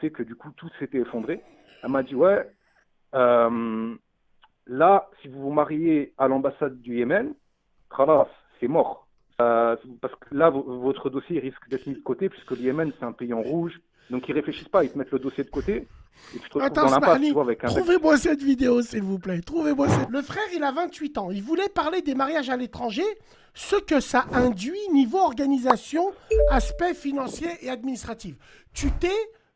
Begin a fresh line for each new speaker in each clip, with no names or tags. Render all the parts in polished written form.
c'est que du coup, tout s'était effondré. Elle m'a dit, ouais, euh, là, si vous vous mariez à l'ambassade du Yémen, khalas, c'est mort. Parce que là, votre dossier risque d'être mis de côté, puisque le Yémen, c'est un pays en rouge. Donc, ils réfléchissent pas, ils te mettent le dossier de côté, et tu te retrouves
Attends,
dans l'impasse, tu
Smahani,
vois, avec un mec.
trouvez-moi cette vidéo, s'il vous plaît. Trouvez-moi cette... Le frère, il a 28 ans. Il voulait parler des mariages à l'étranger, ce que ça induit niveau organisation, aspect financier et administratif. Tu t'es,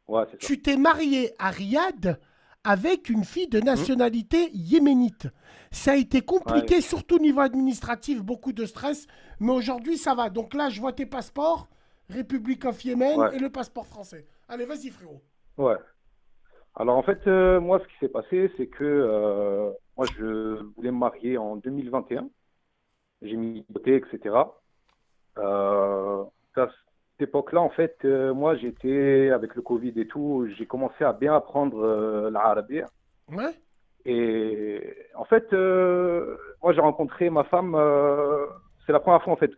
Ouais, c'est ça.
tu t'es marié à Riyad avec une fille de
Hmm.
nationalité yéménite. Ça a été
Ouais,
compliqué, surtout niveau administratif, beaucoup de stress, mais aujourd'hui, ça va. Donc là, je vois tes passeports, République of Yémen
ouais,
et le passeport français. Allez, vas-y, frérot.
ouais. Alors, en fait, moi, ce qui s'est passé, c'est que moi, je voulais me marier en 2021. J'ai mis de côté, etc. Euh, à cette époque-là, en fait, moi, j'étais avec le Covid et tout, j'ai commencé à bien apprendre l'arabe.
Ouais.
Et en fait, moi, j'ai rencontré ma femme. C'est la première fois, en fait,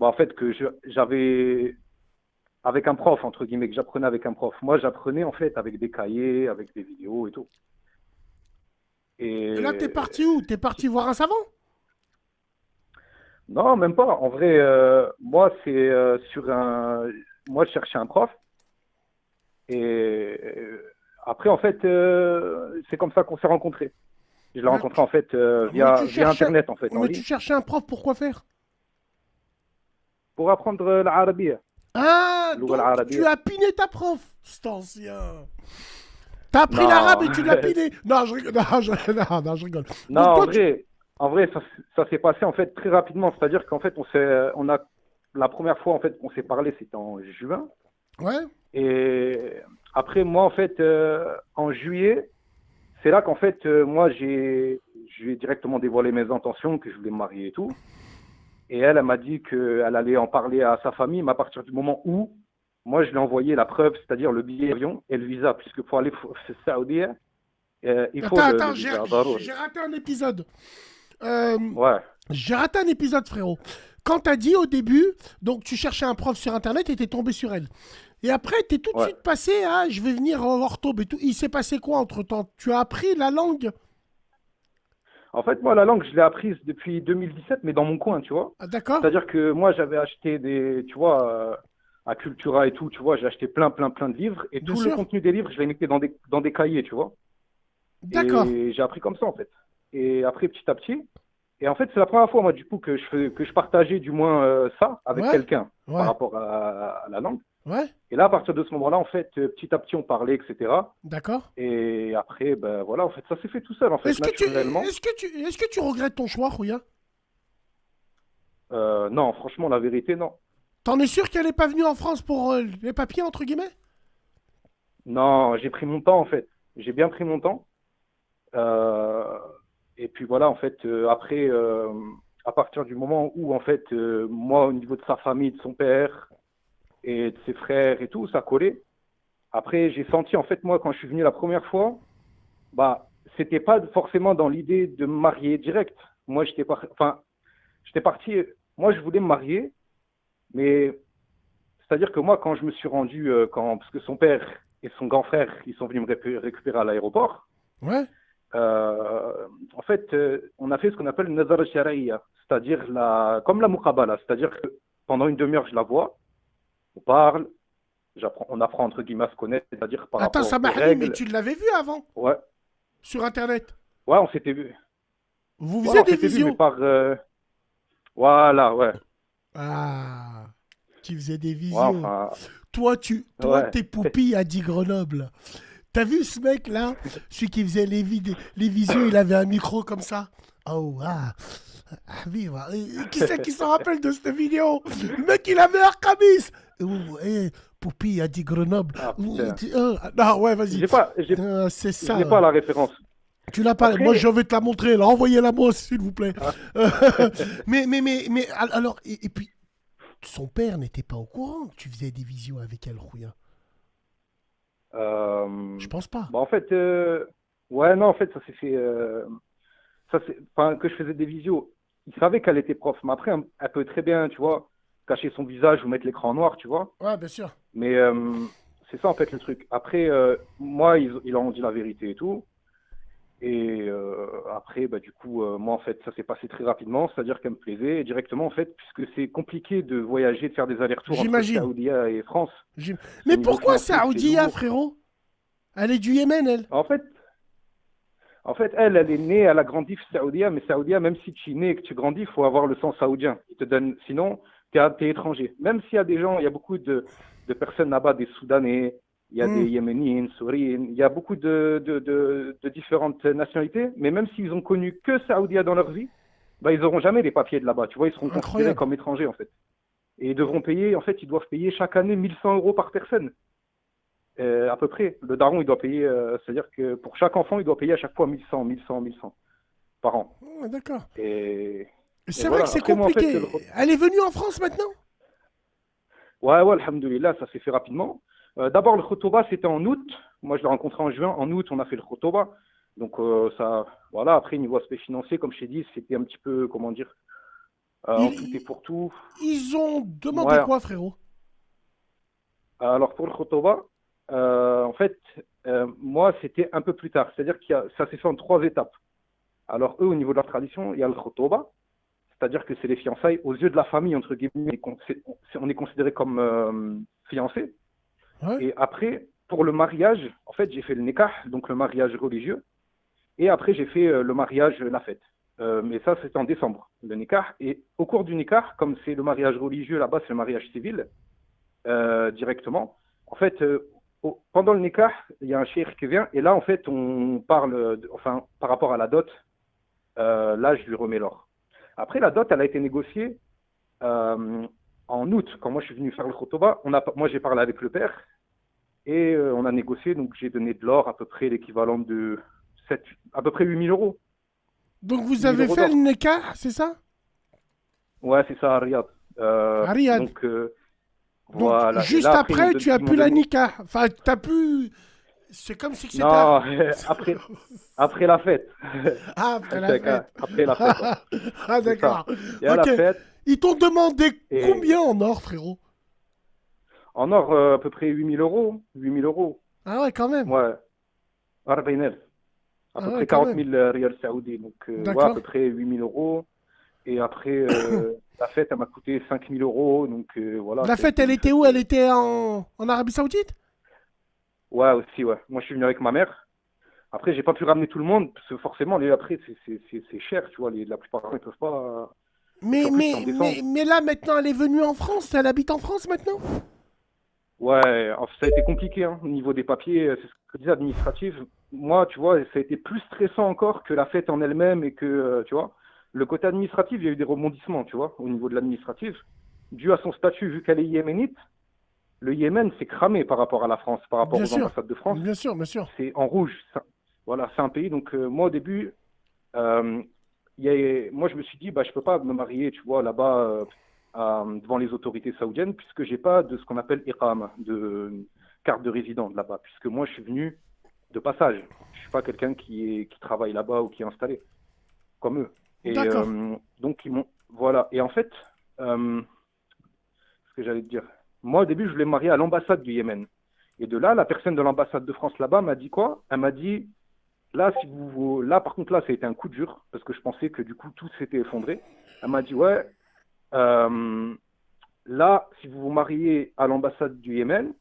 en fait, j'avais avec un prof, entre guillemets, que j'apprenais avec un prof. Moi, j'apprenais, en fait, avec des cahiers, avec des vidéos et tout.
Et là, t'es
Et
parti où? T'es parti voir un savant?
non, même pas. En vrai, moi, c'est sur un. Moi, je cherchais un prof. Et après, en fait, c'est comme ça qu'on s'est rencontrés. Je l'ai
Ouais,
rencontré, en fait,
mais tu
via
cherchais,
Internet, en fait, en
mais tu
ligne,
cherchais un prof pour quoi faire?
pour apprendre l'arabe,
Ah,
اللغة
donc tu
العربية.
as piné ta prof. C'est ancien. T'as appris l'arabe
Non,
et tu l'as piné. Non, je rigole. Non, non, je rigole.
non,
Donc toi, tu...
en vrai, ça s'est passé, en fait, très rapidement. C'est-à-dire qu'en fait, on a, la première fois, en fait, qu'on s'est parlé, c'était en juin.
Ouais,
Et après, moi, en fait, en juillet, c'est là qu'en fait, moi, je lui ai directement dévoilé mes intentions, que je voulais me marier et tout. Et elle m'a dit qu'elle allait en parler à sa famille, mais à partir du moment où, moi, je lui ai envoyé la preuve, c'est-à-dire le billet d'avion et le visa, puisque pour aller au Saoudi, il faut le
attends,
visa.
j'ai raté un épisode. Euh,
Ouais.
j'ai raté un épisode, frérot. Quand t'as dit au début, donc tu cherchais un prof sur Internet et t'es tombé sur elle. Et après, t'es tout de
Ouais.
suite passé à je vais venir en orthobe et tout. Il s'est passé quoi entre-temps? Tu as appris la langue?
En fait, moi, la langue, je l'ai apprise depuis 2017, mais dans mon coin, tu vois.
Ah, d'accord?
C'est-à-dire que moi, j'avais acheté tu vois, à Cultura et tout, tu vois, j'ai acheté plein de livres, et
Bien
tout le
sûr.
contenu des livres, je les mettais dans des cahiers, tu vois.
D'accord.
Et j'ai appris comme ça, en fait. Et après, petit à petit, et en fait, c'est la première fois, moi, du coup, que je partageais du moins ça avec
Ouais,
quelqu'un par
ouais,
rapport à la langue.
ouais.
Et là, à partir de ce moment-là, en fait, petit à petit, on parlait, etc.
D'accord.
Et après, ben voilà, en fait, ça s'est fait tout seul, en fait,
Est-ce que tu,
naturellement.
est-ce que tu regrettes ton choix, Rouya?
Non, franchement, la vérité, non.
T'en es sûr qu'elle n'est pas venue en France pour les papiers, entre guillemets?
Non, j'ai pris mon temps, en fait. J'ai bien pris mon temps. Euh, et puis voilà, en fait, après, à partir du moment où, en fait, moi, au niveau de sa famille, de son père et de ses frères et tout, ça collait. Après, j'ai senti, en fait, moi, quand je suis venu la première fois, bah, c'était pas forcément dans l'idée de me marier direct. Moi, j'étais parti, moi, je voulais me marier, mais c'est-à-dire que moi, quand je me suis rendu, parce que son père et son grand frère, ils sont venus me récupérer à l'aéroport,
Ouais.
en fait, on a fait ce qu'on appelle une nazar al-shar'iyya, c'est-à-dire comme la muqabala, c'est-à-dire que pendant une demi-heure, je la vois, on parle, on apprend entre guillemets à se connaître, c'est-à-dire par
Attends,
rapport aux
Samahani, mais
règles.
tu l'avais vu avant,
Ouais,
sur Internet.
ouais, on s'était vu.
Vous
Voilà,
faisiez
on
des
s'était vu, mais
visios.
par. Voilà, ouais.
Ah, tu faisais des
Ouais,
visios.
enfin,
Toi,
ouais.
tes poupilles a dit Grenoble. T'as vu ce mec-là? Celui qui faisait les visios, il avait un micro comme ça. Oh, ah. Ah, viva. Qui c'est qui s'en rappelle de cette vidéo? Le mec, il avait un camis. Ouh, Poupie a dit Grenoble.
Ah, putain.
Non, ouais, vas-y.
J'ai pas, j'ai,
C'est
je
ça.
l'ai pas la référence.
Tu l'as pas. Moi, je
Après,
vais te la montrer. Là, envoyez-la moi, s'il vous plaît.
ah,
Euh, mais, alors, et puis, son père n'était pas au courant que tu faisais des visios avec elle, Rouya. Je
euh,
pense pas.
bah, en fait, ouais, non, en fait, ça s'est fait. Enfin, que je faisais des visios. Il savait qu'elle était prof, mais après, elle peut très bien, tu vois, cacher son visage ou mettre l'écran en noir, tu vois.
Ouais, bien sûr.
Mais c'est ça en fait le truc. Après, moi, ils ont dit la vérité et tout. Et après, bah, du coup, moi, en fait, ça s'est passé très rapidement, c'est-à-dire qu'elle me plaisait. Et directement, en fait, puisque c'est compliqué de voyager, de faire des allers-retours entre
J'imagine.
Saoudia et France,
J'im-
parce
Mais
qu'au niveau
pourquoi
financier, c'est
Saoudia,
lourd.
frérot? Elle est du Yémen, elle.
En fait, elle est née, elle a grandi Saoudia, mais Saoudia, même si tu es né et que tu grandis, il faut avoir le sang saoudien. Il te donne, sinon, tu es étranger. Même s'il y a des gens, il y a beaucoup de personnes là-bas, des Soudanais, il y a
Hmm,
des Yéménites, Souriens, il y a beaucoup de différentes nationalités, mais même s'ils ont connu que Saoudia dans leur vie, bah, ils n'auront jamais les papiers de là-bas. Tu vois, ils seront considérés
incroyable.
comme étrangers, en fait. Et ils devront payer, en fait, ils doivent payer chaque année 1 100 € par personne. À peu près. Le daron, il doit payer, c'est-à-dire que pour chaque enfant, il doit payer à chaque fois 1100, 1100, 1100 par an.
Oh, d'accord.
Et, et
C'est vrai que
voilà.
c'est
Après, moi, en fait,
compliqué. Elle est venue en France maintenant?
ouais, alhamdoulilah, ça s'est fait rapidement. D'abord, le khotoba, c'était en août. Moi, je l'ai rencontré en juin. En août, on a fait le khotoba. Donc, ça, voilà. Après, niveau aspect financier, comme je t'ai dit, c'était un petit peu, comment dire, en tout et
Ils,
pour tout.
ils ont demandé
Ouais.
quoi, frérot?
Alors, pour le khotoba, en fait, moi, c'était un peu plus tard. C'est-à-dire que ça s'est fait en 3 étapes. Alors, eux, au niveau de leur tradition, il y a le khotoba, c'est-à-dire que c'est les fiançailles aux yeux de la famille, entre guillemets. On est considéré comme fiancé.
Ouais.
Et après, pour le mariage, en fait, j'ai fait le nikah, donc le mariage religieux. Et après, j'ai fait le mariage, la fête. Mais ça, c'était en décembre, le nikah. Et au cours du nikah, comme c'est le mariage religieux, là-bas, c'est le mariage civil, directement. En fait, pendant le nikah, il y a un cheikh qui vient. Et là, en fait, on parle, enfin, par rapport à la dot, là, je lui remets l'or. Après, la dot, elle a été négociée en août, quand moi je suis venu faire le khotoba. Moi, j'ai parlé avec le père et on a négocié. Donc, j'ai donné de l'or, à peu près l'équivalent de 7, à peu près 8 000 €.
Donc vous
8 000
avez
euros
fait le
d'or.
Nekah, c'est ça?
Ouais, c'est ça, à Riyad.
À Riyad.
Donc,
Donc
voilà. Et
juste
là, après,
après, tu as
ils m'ont
pu la
donné.
Nikah. Enfin, t'as pu. C'est comme si c'était.
Non, après la fête.
Ah, après la fête.
Après la fête, ouais.
Ah,
C'est ça.
d'accord.
Et à la
Ok.
fête,
Ils t'ont demandé
et
combien en or, frérot?
en or, à peu près 8 000 €. 8 000 €.
Ah ouais, quand même.
Ouais, 40 000. À
Ah
peu
ouais,
près
quand
40
même.
000 riyals saoudis. Donc, ouais, à
D'accord.
peu près 8 000 €. Et après, la fête, elle m'a coûté 5 000 €. Donc, voilà,
La
ça a
fête,
été
elle
une
était
fête.
où? Elle était en Arabie Saoudite?
Ouais, aussi, ouais. Moi, je suis venu avec ma mère. Après, j'ai pas pu ramener tout le monde, parce que forcément, après, c'est cher, tu vois. La plupart des gens, ils peuvent pas. Et puis
Mais,
en plus, c'est
mais,
en
mais,
décembre.
mais là, maintenant, elle est venue en France. Elle habite en France maintenant?
Ouais, ça a été compliqué, hein, au niveau des papiers, c'est ce que je disais, administratif. Moi, tu vois, ça a été plus stressant encore que la fête en elle-même et que, tu vois, le côté administratif, il y a eu des rebondissements, tu vois, au niveau de l'administratif. Dû à son statut, vu qu'elle est yéménite, le Yémen s'est cramé par rapport à la France, par rapport
Bien
aux
sûr.
ambassades de France.
Bien sûr, bien sûr.
C'est en rouge. Voilà, c'est un pays. Donc, moi, au début, euh, moi, je me suis dit, bah, je peux pas me marier, tu vois, là-bas, devant les autorités saoudiennes, puisque j'ai pas de ce qu'on appelle iqama, de carte de résident de là-bas, puisque moi, je suis venu de passage. Je suis pas quelqu'un qui travaille là-bas ou qui est installé, comme eux. Et
D'accord.
donc, ils m'ont, voilà. Et en fait, ce que j'allais te dire, moi, au début, je voulais me marier à l'ambassade du Yémen. Et de là, la personne de l'ambassade de France là-bas m'a dit quoi? Elle m'a dit, là, là, par contre, là, ça a été un coup dur, parce que je pensais que du coup, tout s'était effondré. Elle m'a dit, ouais, euh, là, si vous vous mariez à l'ambassade du Yémen,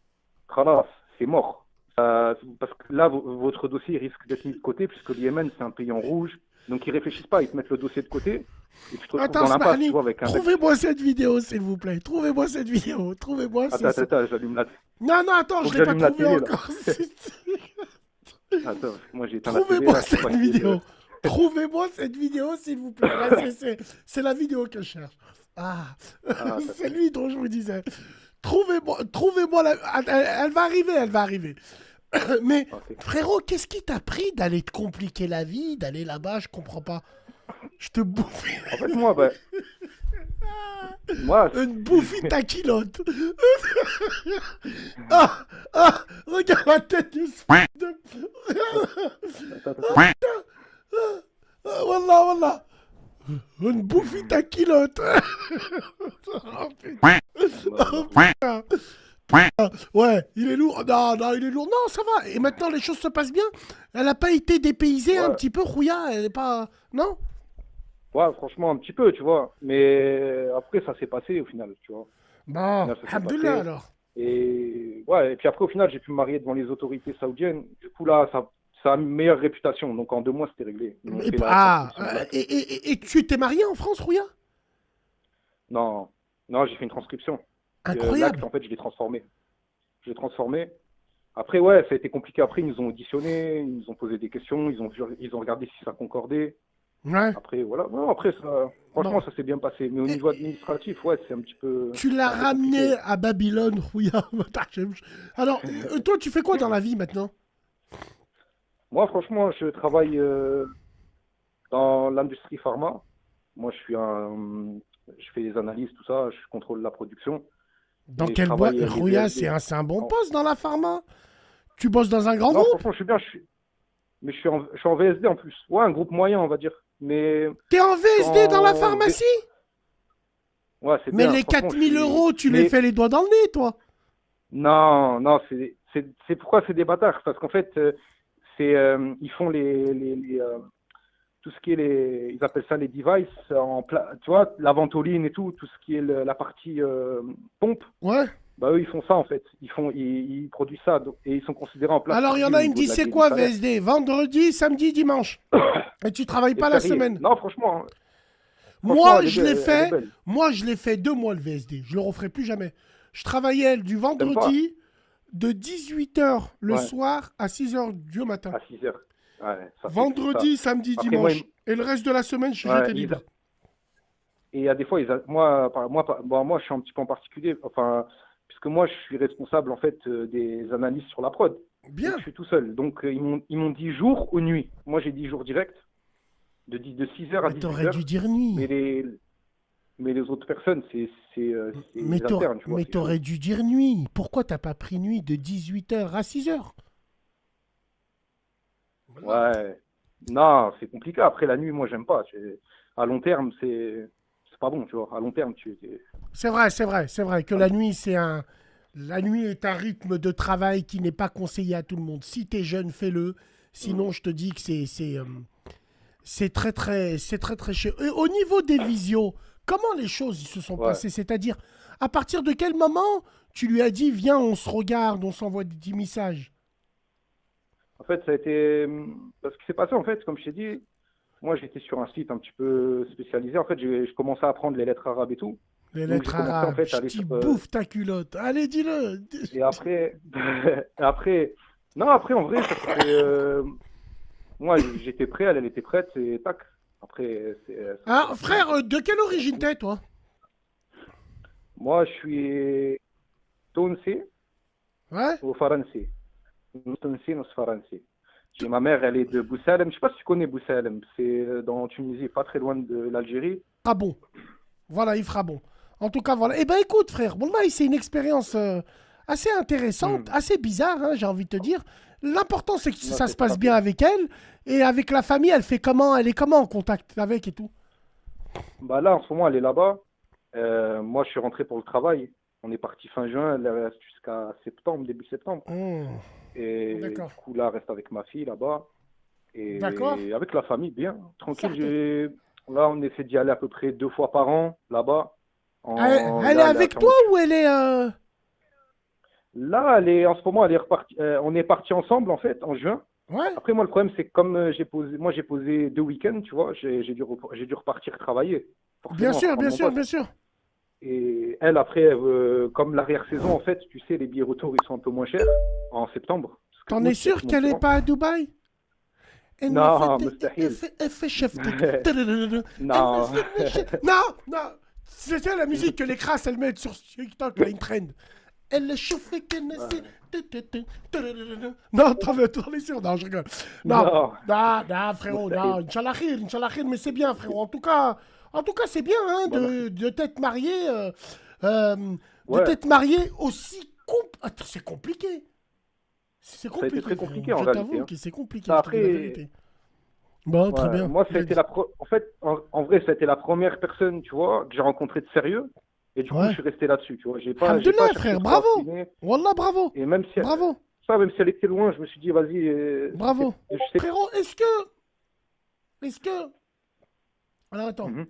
khalas, c'est mort. Parce que là, votre dossier risque d'être mis de côté, puisque le Yémen, c'est un pays en rouge. Donc, ils réfléchissent pas, ils te mettent le dossier de côté, et tu te retrouves
Attends,
dans l'impasse, tu
Smahani,
vois, avec un mec.
trouvez-moi cette vidéo, s'il vous plaît. Trouvez-moi cette vidéo. Trouvez-moi
Attends,
ce
attends,
son.
attends, j'allume la.
Non, non, attends,
Faut
je
que
l'ai pas
j'allume la
trouvé
télé, là.
encore.
Attends, moi, j'ai éteint la télé,
Trouvez-moi
là, je peux
cette
pas essayer de.
vidéo. Trouvez-moi cette vidéo, s'il vous plaît. Là, c'est la vidéo que je cherche. Ah,
Ah, attends,
c'est lui dont je vous disais. Trouvez-moi la. Elle va arriver, elle va arriver. Mais
ok.
frérot, qu'est-ce qui t'a pris d'aller te compliquer la vie, d'aller là-bas? Je comprends pas. Je te bouffe.
En fait, moi, bah, moi,
Une bouffie ta culotte. Ah, ah, regarde la tête du de...
attends, attends.
Ah, Wallah, wallah. Une bouffie ta culotte. Oh, putain.
Bah,
Oh, putain. Ouais, il est lourd. non, non, il est lourd. Non, ça va. Et maintenant, les choses se passent bien. Elle n'a pas été dépaysée un
Ouais,
petit peu, Rouya. Elle n'est pas. Non?
ouais, franchement, un petit peu, tu vois. Mais après, ça s'est passé au final, tu vois. Au
Bon,
final, ça s'est
Alhamdoulilah
passé.
alors.
Et ouais, et puis après, au final, j'ai pu me marier devant les autorités saoudiennes. Du coup, là, ça a une meilleure réputation. Donc en 2 mois, c'était réglé. Ils m'ont fait la transcription de l'acte.
Et tu t'es marié en France, Rouya?
Non, non, j'ai fait une transcription. L'acte,
Incroyable.
en fait, je l'ai transformé. Je l'ai transformé. Après, ouais, ça a été compliqué. Après, ils nous ont auditionné, ils nous ont posé des questions, ils ont regardé si ça concordait.
Ouais.
Après, voilà. Non, après,
Bon.
franchement, ça s'est bien passé. Mais au
Et,
niveau administratif, ouais,
tu
c'est
l'as
un peu
ramené
compliqué.
à Babylone, Rouya. Alors, toi, tu fais quoi dans la vie maintenant?
Moi, franchement, je travaille dans l'industrie pharma. Moi, je fais des analyses, tout ça, je contrôle la production
Dans
et je
quelle boîte?
travaille les
Rouya, c'est
VSD.
un bon
En-
poste dans la pharma. Tu bosses dans un grand
Non,
groupe?
franchement, je suis bien, mais je suis en VSD en plus. Ouais, un groupe moyen, on va dire. Mais
T'es en
je suis
VSD dans la pharmacie?
Ouais, c'est
Mais
bien.
les
Franchement,
4000 euros, tu les
Mais
fais les doigts dans le nez, toi.
non, non, c'est pourquoi c'est des bâtards. Parce qu'en fait, ils font tout ce qui est ils appellent ça les devices tu vois, la ventoline et tout ce qui est la partie pompe.
Ouais.
Bah eux, ils font ça en fait. Ils produisent ça et ils sont considérés en place
Alors, il y en
produit
a,
au
il me
niveau
dit,
de la
c'est
grille du
quoi
salaire.
VSD? Vendredi, samedi, dimanche. Et tu travailles
C'est
pas la
férié.
semaine.
Non, franchement, hein, franchement,
Moi, je l'ai
elle est
fait.
belle.
Moi, je l'ai fait 2 mois, le VSD. Je le referai plus jamais. Je travaillais du
T'aimes pas?
vendredi de 18 h le
Ouais,
soir à 6 h du matin.
à 6 heures. Ouais, ça c'est ça.
Vendredi, samedi,
Après moi,
dimanche. Et le reste de la ssemaine,
ouais,
j'étais libre.
et il y a des fois, moi, je suis un petit peu en particulier, enfin, puisque moi, je suis responsable en fait des analyses sur la prod. Donc, je
Bien.
suis tout seul. Donc, ils m'ont dit jour ou nuit. Moi, j'ai dit jour direct, de 6 heures à
Mais
18
t'aurais dû
heures.
dire nuit.
Mais les autres personnes, c'est
Mais
les internes, tu vois, c'est chaud.
t'aurais dû dire nuit. Pourquoi t'as pas pris nuit de 18 h à 6 h? Voilà.
Ouais. Non, c'est compliqué. Après, la nuit, moi, j'aime pas. À long terme, c'est pas bon, tu vois. À long terme,
C'est vrai, c'est vrai, c'est vrai que
ah,
la nuit, la nuit est un rythme de travail qui n'est pas conseillé à tout le monde. Si t'es jeune, fais-le. Sinon, je te dis que c'est très, très cher. Et au niveau des visios, comment les choses ils se sont
ouais.
passées? C'est-à-dire, à partir de quel moment tu lui as dit, viens, on se regarde, on s'envoie des petits messages?
En fait, ça a été. Ce qui s'est passé, en fait, comme je t'ai dit, moi, j'étais sur un site un petit peu spécialisé. En fait, je commençais à apprendre les lettres arabes et tout.
Les
Donc, j'ai
lettres
commencé, en
arabes,
fait, à
je
aller
t'y
sur.
bouffe ta culotte. Allez, dis-le.
Et après. et après. Non, après, en vrai, ça c'était. Moi, j'étais prêt, elle était prête, et tac. Après, ça s'est
Ah,
passé comme
frère,
ça.
de quelle origine t'es, toi?
Moi, je suis Tounsi
Ouais?
au Français. Tounsi au Français. J'ai ma mère, elle est de Boussalem. Je sais pas si tu connais Boussalem. C'est dans Tunisie, pas très loin de l'Algérie.
Ah bon. Voilà, il fera bon. En tout cas, voilà. Eh ben, écoute, frère, Wallah, c'est une expérience assez intéressante,
Hmm.
assez bizarre, hein, j'ai envie de te dire. L'important, c'est que
Non,
ça se
c'était
passe bien
rapide.
avec elle. Et avec la famille, elle fait comment? Elle est comment en contact avec et tout?
Bah là, en ce moment, elle est là-bas. Moi, je suis rentré pour le travail. On est parti fin juin, elle reste jusqu'à septembre, début septembre.
Hmm,
Et
d'accord.
du coup, là, elle reste avec ma fille là-bas.
D'accord.
Et avec la famille, bien. Tranquille,
Certes.
là, on essaie d'y aller à peu près 2 fois par an, là-bas.
Elle est
Là, elle est à
avec toi
Tanger.
ou elle est...
Là, en ce moment, elle est repartie. On est partis ensemble, en fait, en juin.
Ouais?
Après, moi, le problème, c'est que comme j'ai posé 2 week-ends, tu vois, j'ai dû repartir travailler,
Bien
forcément,
sûr,
reprendre
bien
mon
sûr,
poste.
bien sûr.
Et elle, après, comme l'arrière-saison, en fait, tu sais, les billets retour, ils sont un peu moins chers en septembre. Parce que
T'en es
août, il y a
sûr
tout le monde
qu'elle
qui
est
rentre.
pas à Dubaï?
Non, mustahil.
Elle fait cheftik.
Non.
Non, non. C'est ça la musique que les crasses elles mettent sur TikTok, là, une trend. Elle chauffe Tennessee. Non, t'en es sûr? Non, je rigole. Non,
Non,
non, non, frérot, non.
mustahil.
Inch'Allah khir, mais c'est bien, frérot. En tout cas, c'est bien hein,
Bah, merci.
de t'être marié, euh, de
Ouais,
t'être marié aussi. Attends, c'est compliqué. C'est
ça a été
compliqué,
très
frérot.
compliqué en
Je
réalité,
t'avoue
hein.
que c'est compliqué,
Ça,
je te dis la
après,
vérité. Bon, très
ouais,
bien.
moi, ça a été en fait, en vrai, ça a été la première personne, tu vois, que j'ai rencontrée de sérieux. Et du coup, je
Ouais.
suis resté là-dessus, tu vois. J'ai pas
Alhamdoulilah,
cherché
frère,
trop à
bravo.
affiner.
Wallah, bravo.
Et même si,
Bravo.
ça, même si elle était loin, je me suis dit, vas-y,
Bravo.
je sais.
Frérot, est-ce que, alors attends.
Mhm.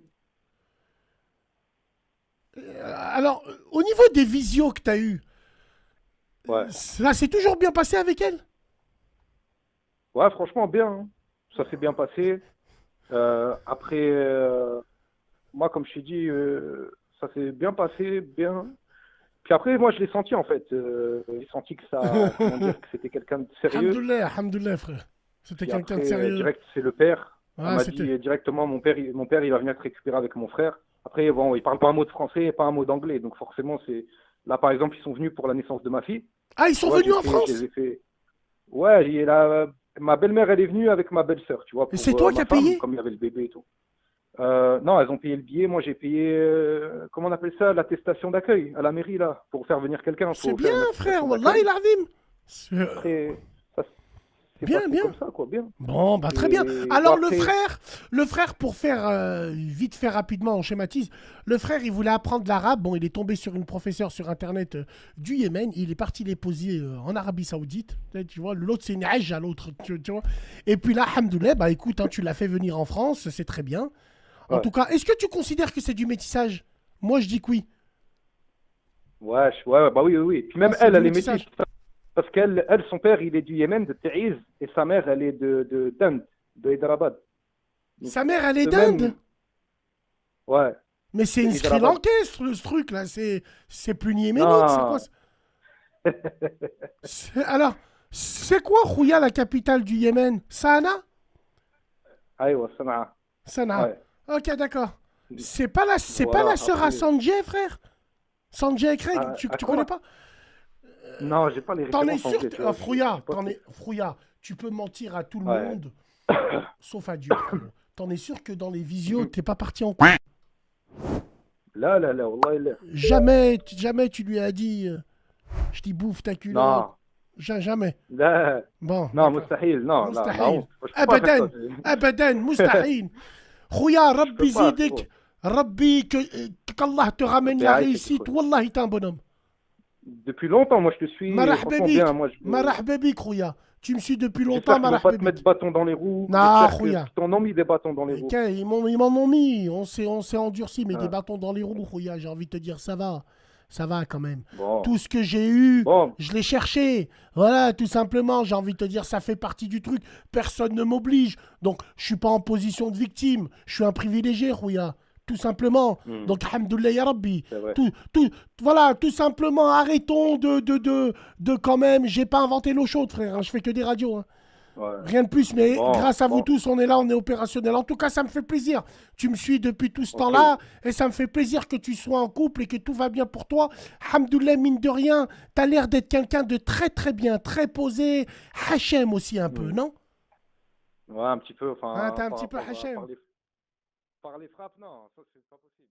Alors, au niveau des visios que tu as eues,
Ouais.
ça s'est toujours bien passé avec elle?
Ouais, franchement, bien, hein. Ça s'est bien passé. Après, moi, comme je t'ai dit, ça s'est bien passé, bien. Puis après, moi, je l'ai senti, en fait. J'ai senti que ça, comment dire, que c'était quelqu'un de sérieux.
Alhamdoulilah, alhamdoulilah, frère. C'était
Puis
quelqu'un de
après,
sérieux.
direct, c'est le père. Elle
Ah,
m'a
c'était.
dit directement, mon père, il va venir te récupérer avec mon frère. Après, bon, il parle pas un mot de français et pas un mot d'anglais. Donc, forcément, c'est. Là, par exemple, ils sont venus pour la naissance de ma fille.
Ah, ils
Tu
sont
vois,
venus en
je
France?
les ai fait. Ouais, ma belle-mère, elle est venue avec ma belle-sœur, tu vois,
Et c'est
pour
toi qui
ma
as
femme,
payé?
comme il y avait le bébé et tout. Non, elles ont payé le billet. Moi, j'ai payé, comment on appelle ça, l'attestation d'accueil à la mairie, là. Pour faire venir quelqu'un, il
C'est
faut
bien,
faire une
frère.
attestation
Wallah, il
d'accueil.
arrive.
Après, ça s'est
Bien,
passé
bien.
comme ça, quoi, bien.
Bon, bah très bien.
Et bon,
Alors
après,
le frère pour faire vite faire rapidement, on schématise. Le frère, il voulait apprendre l'arabe. Bon, il est tombé sur une professeure sur internet du Yémen. Il est parti les poser en Arabie Saoudite. Tu vois, l'autre c'est une à l'autre, tu vois. Et puis là, hamdoulilah, bah écoute, hein, tu l'as fait venir en France, c'est très bien. En
ouais,
tout cas, est-ce que tu considères que c'est du métissage? Moi, je dis que oui.
ouais, ouais, bah oui, oui, oui. Puis
Ah,
même
c'est
elle,
du
elle est métisse.
métissage.
Parce son père, il est du Yémen, de Taïz, et sa mère, elle est d'Inde, de Hyderabad. Donc,
Sa mère, elle est d'Inde.
eux-mêmes, ouais,
Mais c'est
de
une Sri
Hyderabad.
Lankais, ce truc là. C'est plus ni yéménite. C'est quoi?
Non.
Alors, c'est quoi Rouya, la capitale du Yémen? Sanaa?
Aïe, Sanaa.
Sanaa.
Ouais.
Ok, d'accord. C'est pas la
Voilà,
sœur à
après.
Sanjay, frère? Sanjay et Craig,
À
tu connais
quoi?
pas?
Non, j'ai pas les
T'en es
références
sûr?
anglais, tu vois. Je suis pas trop.
Frouya, tu peux mentir à tout le
Ouais.
monde, sauf à Dieu, frérot. T'en es sûr que dans les visios, t'es pas parti en couille?
Là, là, là, wallah, là.
Jamais tu lui as dit, je t'y bouffe ta culotte.
Non,
Jamais.
là.
Bon,
Non,
d'accord.
mustahil, non, la
مستحيل
honte. Je peux pas faire ça.
ابدا ابدا مستحيل خويا
Je peux
ربي
pas,
يزيدك
frérot.
ربي qu'Allah te ramène
ربي
la
يعيشك,
réussite
frérot.
والله t'es un bonhomme.
Depuis longtemps, moi, je te suis
مرحبا
franchement bien.
بيك
Moi,
مرحبا بيك خويا, tu me suis depuis longtemps.
j'espère qu'ils vont pas
مرحبا
te mettre
بيك.
de bâton dans les roues.
Non
J'espère que
خويا,
qu'ils t'en ont mis des bâtons dans les roues.
ils m'en ont mis, on s'est endurci, mais des
Ah,
bâtons dans les roues خويا, j'ai envie de te dire ça va quand même.
bon.
Tout ce que j'ai eu,
Bon.
je l'ai cherché. Voilà, tout simplement, j'ai envie de te dire, ça fait partie du truc. Personne ne m'oblige. Donc, je suis pas en position de victime. Je suis un privilégié, Rouya. Tout simplement.
Hmm,
Donc, Hamdoullah Ya Rabbi.
c'est vrai.
Voilà, tout simplement, arrêtons de quand même. J'ai pas inventé l'eau chaude, frère, hein. Je fais que des radios, hein.
Ouais.
Rien de plus, mais
Bon,
grâce à vous
bon.
tous, on est là, on est opérationnel. En tout cas, ça me fait plaisir. Tu me suis depuis tout ce
Ok.
temps-là et ça me fait plaisir que tu sois en couple et que tout va bien pour toi. Hamdoulilah, mine de rien, t'as l'air d'être quelqu'un de très très bien, très posé. Hachem aussi un peu,
Hmm.
non?
Ouais, un petit peu.
Hein,
Enfin,
t'as un
par
petit peu
rapport à
Hachem.
par les frappes, non, ça, c'est pas possible.